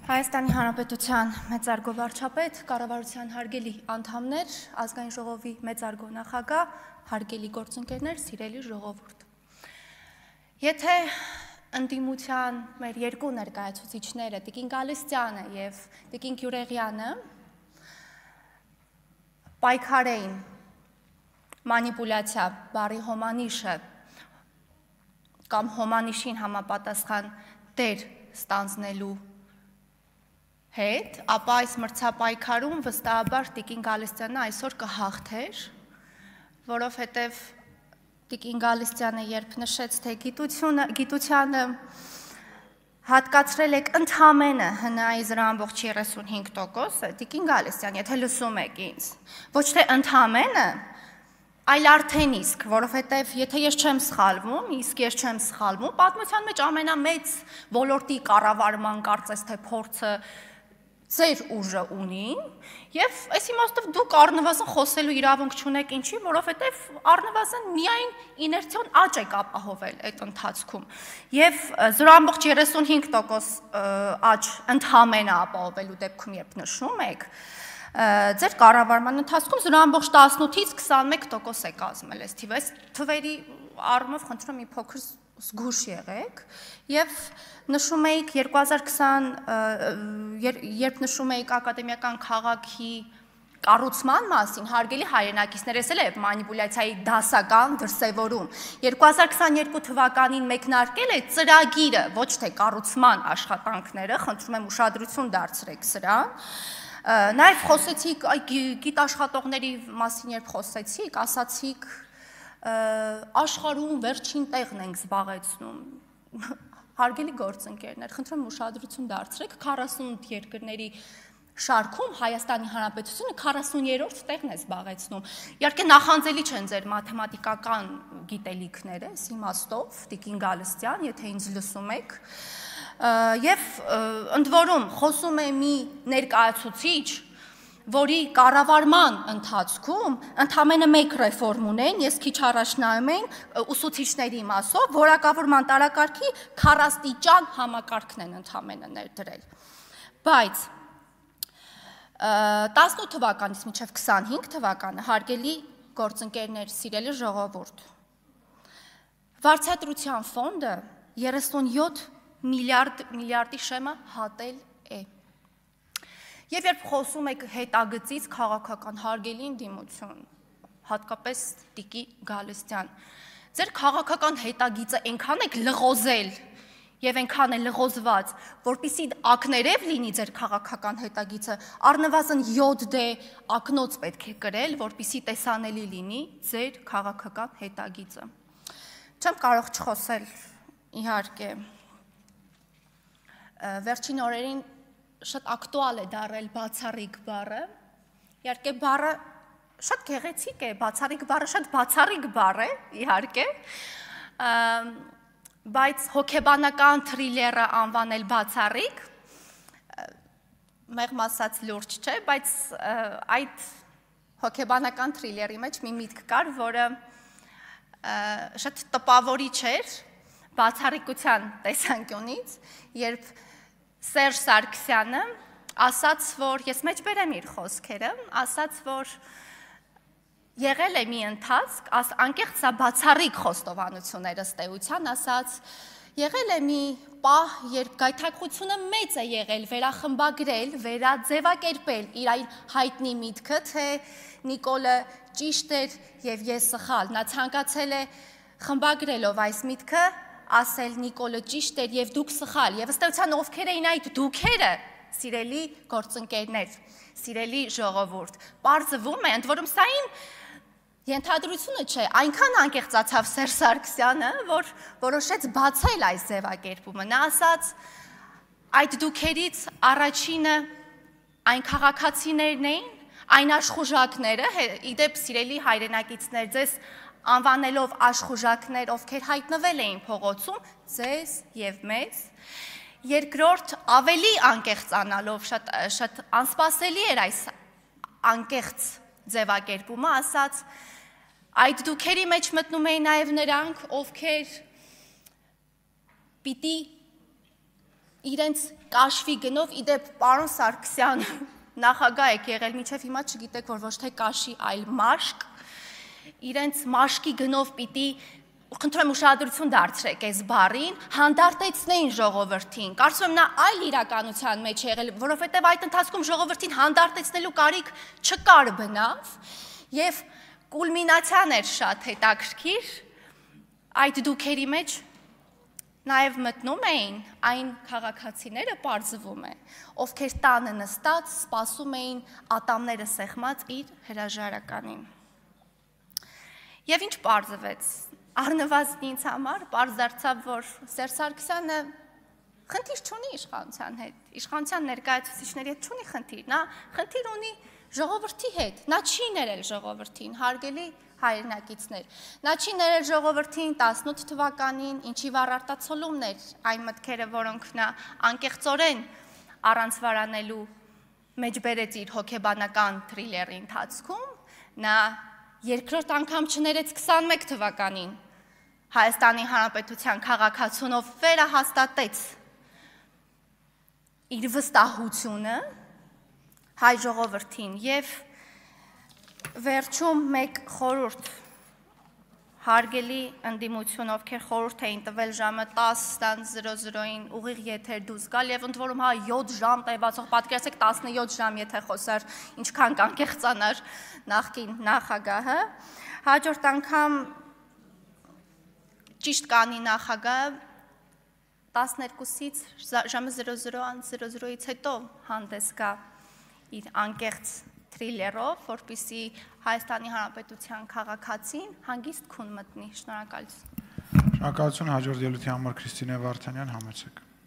Հայաստանի Հանրապետության մեծարգո վարչապետ, կառավարության հարգելի անդամներ, ազգային ժողովի մեծարգո նախագահ, հարգելի գործընկերներ, սիրելի ժողովուրդ։ Եթե ընդդիմության մեր երկու ներկայացուցիչները, Տիկին Գալստյանը եւ Տիկին Գյուրեղյանը պայքարեին մանիպուլյացիա բառի հոմանիշը կամ հոմանիշին համապատասխան դեր ստանձնելու հետ, ապա այս մրցապայքարում վստահաբար Տիկին Գալստյանը այսօր կհաղթեր, որովհետև Տիկին Գալստյանը երբ նշեց, թե գիտությանը հատկացրել եք ընդամենը ՀՆԱ-ի զրահամբողջ 35%, Տիկին Գալստյան, եթե լսում եք ինձ, ոչ թե ընդամենը, այլ արդեն իսկ, որովհետև եթե ես չեմ սխալվում, իսկ ես չեմ սխալվում, պատմության մեջ ամենամեծ ոլորտի կառավարման կարծես թե փորձը ձեր ուժը ունի, եւ այս իմաստով դուք առնվազն խոսելու իրավունք չունեք, ինչի, որովհետեւ առնվազն միայն իներցիոն աճ եք ապահովել այդ ընթացքում, եւ 0.35% աճ ընդհանրապես ապահովելու դեպքում երբ նշում եք, ձեր կառավարման ընթացքում 0.18-ից 21% է կազմել այս թիվը, այս թվերի առումով խնդրում մի փոքր զգուշ եղեք եւ նշում էիք 2020 երբ նշում էիք ակադեմիական քաղաքի կառուցման մասին, հարգելի հայրենակիցներ, էս էլ է մանիպուլյացիայի դասական դրսևորում։ 2022 թվականին մեկնարկել է ծրագիրը, ոչ թե կառուցման աշխատանքները, խնդրում եմ ուշադրություն դարձրեք սրան։ Նաև խոսեցիք գիտաշխատողների մասին, երբ խոսեցիք, ասացիք աշխարհում վերջին տեղն ենք զբաղեցնում։ Հարգելի գործընկերներ, խնդրում եմ ուշադրություն դարձրեք, 40 երկրների շարքում Հայաստանի Հանրապետությունը 40-րդ տեղն է զբաղեցնում։ Իհարկե նախանձելի չեն ձեր մաթեմատիկական գիտելիքները, այս իմաստով, Տիկին Գալստյան, եթե ինձ լսում եք, եւ ընդ որում խոսում է մի ներկայացուցիչ, որի կառավարման ընթացքում ընդամենը մեկ ռեֆորմ ունեն, ես քիչ առաջ նայում եմ ուսուցիչների մասով, որակավորման տարակարգի 40-տիճան համակարգն են ընդամենը ներդրել։ Բայց 18 թվականից մինչև 25 թվականը, հարգելի գործընկերներ, սիրելի ժողովուրդ, վարձատրության ֆոնդը 37 միլիարդի շեմը հատել է։ Եվ երբ խոսում եք հետագծից քաղաքական հարգելի ընդդիմություն, հատկապես Տիկին Գալստյան, ձեր քաղաքական հետագիծը այնքան եք լղոզել եւ այնքան է լղոզված, որպեսզի ակներև լինի ձեր քաղաքական հետագիծը, առնվազն 7D ակնոց պետք է կրել, որպեսզի տեսանելի լինի ձեր քաղաքական հետագիծը։ Չեմ կարող չխոսել, իհարկե, վերջին օրերին շատ ակտուալ է դառել բացառիկ բառը, իհարկե բառը շատ գեղեցիկ է, բացառիկ բառը շատ բացառիկ բառ է, իհարկե, բայց հոգեբանական թրիլերը անվանել բացառիկ, մեղմ ասած լուրջ չէ, բայց այդ հոգեբանական թրիլերի մեջ մի միտք կար, որը շատ տպավորիչ էր բացառիկության տեսանկյունից, երբ Սերժ Սարգսյանը ասաց, որ ես մեջ բերեմ իր խոսքերը, ասաց, որ եղել է մի ընթացք, անկեղծ սա բացառիկ խոստովանություններ ըստ էության, ասաց, եղել է մի պահ, երբ գայթակղությունը մեծ է եղել վերախմբագրել, վերաձևակերպել իր հայտնի միտքը, թե Նիկոլը ճիշտ էր եւ ես սխալ, նա ցանկացել է խմբագրելով այս միտքը ասել Նիկոլը ճիշտ էր եւ դուք սխալ, եւ ըստ էության ովքեր էին այդ դուքերը, սիրելի գործընկերներ, սիրելի ժողովուրդ, պարզվում է, ընդ որում սա իմ ենթադրությունը չէ, այնքան անկեղծացավ Սերժ Սարգսյանը, որ որոշեց բացել այս ձևակերպումը, նա ասաց այդ դուքերից առաջինը այն քաղաքացիներն էին, այն աշխուժակները, իդեպ սիրելի հայրենակիցներ, ձեզ անվանելով աշխուժակներ, ովքեր հայտնվել էին փողոցում, ձեզ եւ մեզ, երկրորդ ավելի անկեղծանալով, շատ անսպասելի էր այս անկեղծ ձևակերպումը, ասաց, այդ դուքերի մեջ մտնում էին նաև նրանք, ովքեր պիտի իրենց կաշվի գնով, իդեպ պարոն Սարգսյան նախագահ եք եղել, մինչև հիմա չգիտեք, որ ոչ թե կաշի, այլ մաշկ, իրենց մաշկի գնով պիտի, խնդրում եմ ուշադրություն դարձրեք այս բառին, հանդարտեցնեին ժողովրդին, կարծում եմ նա այլ իրականության մեջ եղել, որովհետև այդ ընթացքում ժողովրդին հանդարտեցնելու կարիք չկար բնավ, եւ կուլմինացիան էր շատ հետաքրքիր, այդ դուքերի մեջ նաև մտնում էին այն քաղաքացիները, պարզվում է, ովքեր տանը նստած սպասում էին ատամները սեղմած իր հրաժարականին։ Եվ ինչ պարզվեց, առնվազն ինձ համար պարզ դարձավ, որ Սերժ Սարգսյանը խնդիր չունի իշխանության հետ, իշխանության ներկայացուցիչների հետ չունի խնդիր, նա խնդիր ունի ժողովրդի հետ, նա չի ներել ժողովրդին, հարգելի հայրենակիցներ, նա չի ներել ժողովրդին 18 թվականին, ինչի վառ արտացոլումն էր այն մտքերը, որոնք նա անկեղծորեն առանց վարանելու մեջ բերեց իր հոգեբանական թրիլերի ընթացքում, նա երկրորդ անգամ չներեց 21 թվականին Հայաստանի Հանրապետության քաղաքացունով վերահաստատեց իր վստահությունը հայ ժողովրդին եւ վերջում մեկ խորհուրդ հարգելի ընդդիմություն, ովքեր խորհուրդ էին տվել ժամը 10:00-ին ուղիղ եթեր դուրս գալ եւ ընդ որում 7 ժամ տևածող պատկերացեք 17 ժամ եթե խոսար ինչքան կանկեղծանար նախկին նախագահը հաջորդ անգամ ճիշտ կանի նախագահը 12-ից ժամը 00:00-ից հետո հանդես գա իր անկեղծ թրիլերով, որպեսզի Հայաստանի Հանրապետության քաղաքացին հանգիստ քուն մտնի։ Շնորհակալություն։ Շնորհակալություն հաջորդ ելույթի համար Քրիստինե Վարդանյան, համեցեք։